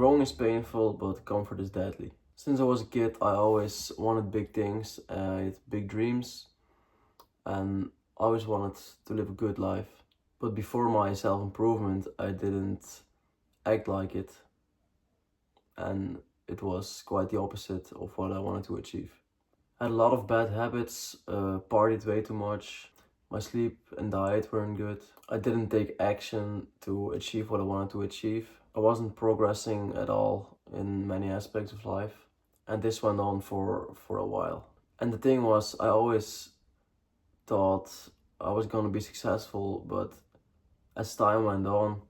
Growing is painful, but comfort is deadly. Since I was a kid, I always wanted big things, I had big dreams, and I always wanted to live a good life. But before my self-improvement, I didn't act like it, and it was quite the opposite of what I wanted to achieve. I had a lot of bad habits, partied way too much, my sleep and diet weren't good. I didn't take action to achieve what I wanted to achieve. I wasn't progressing at all in many aspects of life. And this went on for a while. And the thing was, I always thought I was gonna be successful, but as time went on,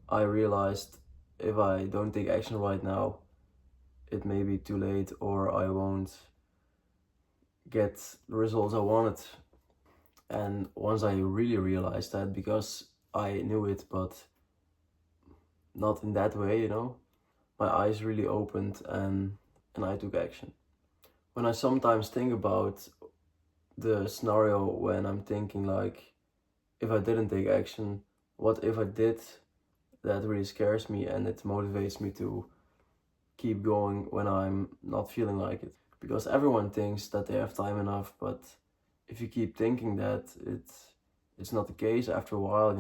I realized if I don't take action right now, it may be too late or I won't get the results I wanted. And once I really realized that, because I knew it, but not in that way, my eyes really opened and I took action. When I sometimes think about the scenario when I'm thinking like, if I didn't take action, what if I did? That really scares me and it motivates me to keep going when I'm not feeling like it. Because everyone thinks that they have time enough, but if you keep thinking that, it's not the case after a while.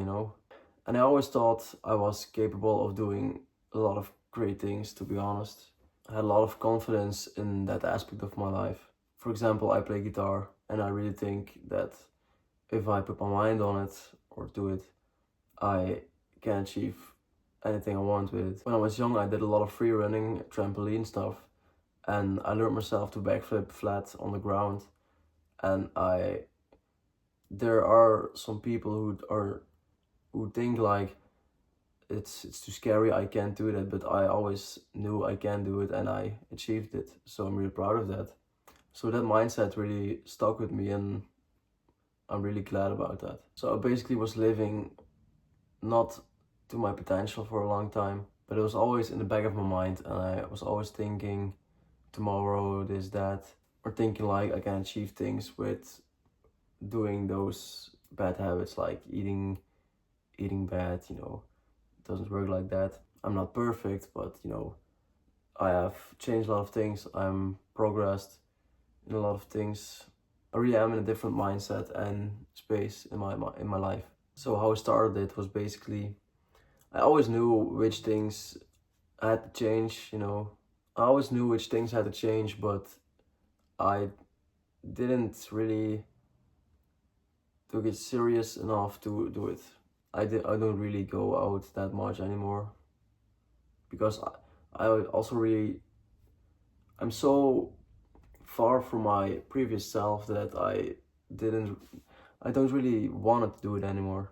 And I always thought I was capable of doing a lot of great things, to be honest. I had a lot of confidence in that aspect of my life. For example, I play guitar, and I really think that if I put my mind on it or do it, I can achieve anything I want with it. When I was young, I did a lot of free running, trampoline stuff, and I learned myself to backflip flat on the ground. And there are some people who think like it's too scary, I can't do that, but I always knew I can do it and I achieved it. So I'm really proud of that. So that mindset really stuck with me and I'm really glad about that. So I basically was living not to my potential for a long time, but it was always in the back of my mind and I was always thinking tomorrow, this, that, or thinking like I can achieve things with doing those bad habits like eating bad, it doesn't work like that. I'm not perfect, but I have changed a lot of things. I'm progressed in a lot of things. I really am in a different mindset and space in my life. So how I started it was basically, I always knew which things had to change, I always knew which things had to change, but I didn't really took it serious enough to do it. I don't really go out that much anymore because I also really, I'm so far from my previous self that I don't really want to do it anymore.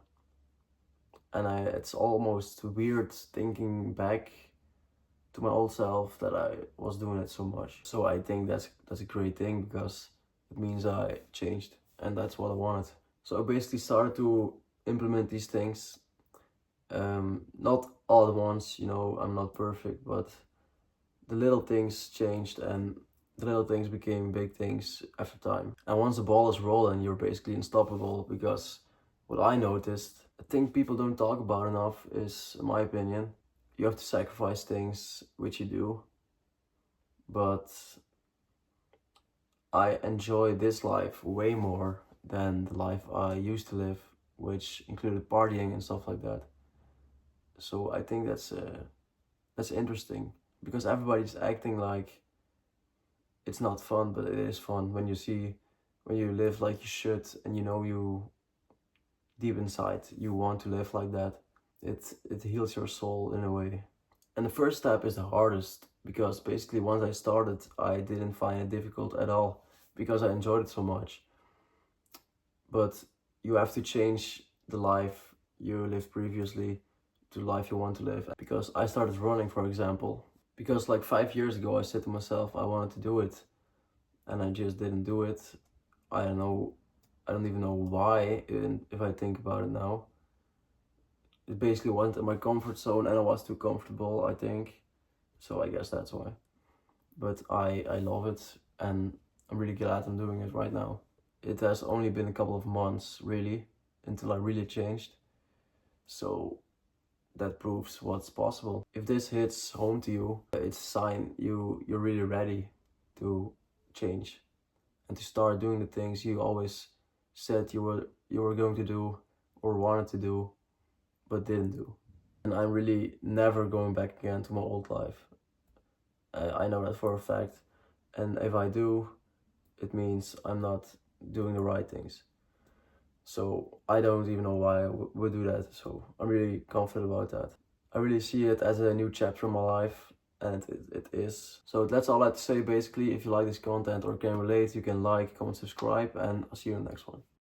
And it's almost weird thinking back to my old self that I was doing it so much. So I think that's a great thing because it means I changed and that's what I wanted. So I basically started to implement these things, not all at once, I'm not perfect, but the little things changed and the little things became big things after time. And once the ball is rolling, you're basically unstoppable because what I noticed, I think people don't talk about enough is, in my opinion, you have to sacrifice things, which you do, but I enjoy this life way more than the life I used to live, which included partying and stuff like that. So I think that's interesting because everybody's acting like it's not fun, but it is fun when you live like you should and you deep inside you want to live like that. It heals your soul in a way. And the first step is the hardest because basically once I started, I didn't find it difficult at all because I enjoyed it so much. But you have to change the life you lived previously to the life you want to live. Because I started running, for example, because like 5 years ago I said to myself I wanted to do it and I just didn't do it. I don't even know why, even if I think about it now. It basically went in my comfort zone and I was too comfortable, I think. So I guess that's why. But I love it and I'm really glad I'm doing it right now. It has only been a couple of months really until I really changed. So that proves what's possible. If this hits home to you, it's a sign you're really ready to change and to start doing the things you always said you were going to do or wanted to do but didn't do. And I'm really never going back again to my old life. I know that for a fact. And if I do, it means I'm not doing the right things. So I don't even know why I would do that. So I'm really confident about that. I really see it as a new chapter in my life, and it is. So that's all I have to say basically. If you like this content or can relate, you can like, comment, subscribe, and I'll see you in the next one.